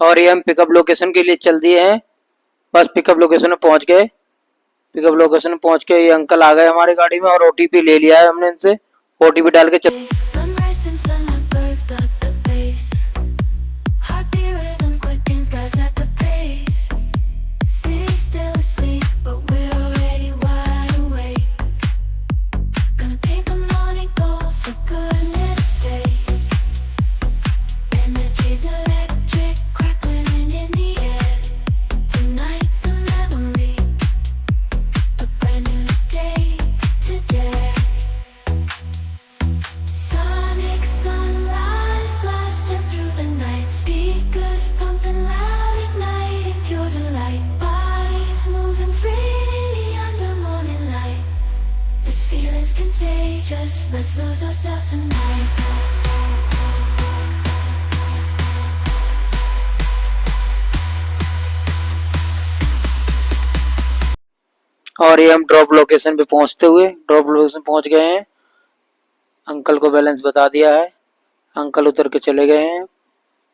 और ये हम पिकअप लोकेशन के लिए चल दिए हैं। बस पिकअप लोकेशन में पहुंच गए। पिकअप लोकेशन में पहुंच के ये अंकल आ गए हमारी गाड़ी में और ओटीपी ले लिया है हमने इनसे। ओटीपी डाल के चल Let's lose ourselves tonight. और ये हम ड्रॉप लोकेशन पे पहुंचते हुए ड्रॉप लोकेशन पहुंच गए हैं। अंकल को बैलेंस बता दिया है। अंकल उतर के चले गए हैं।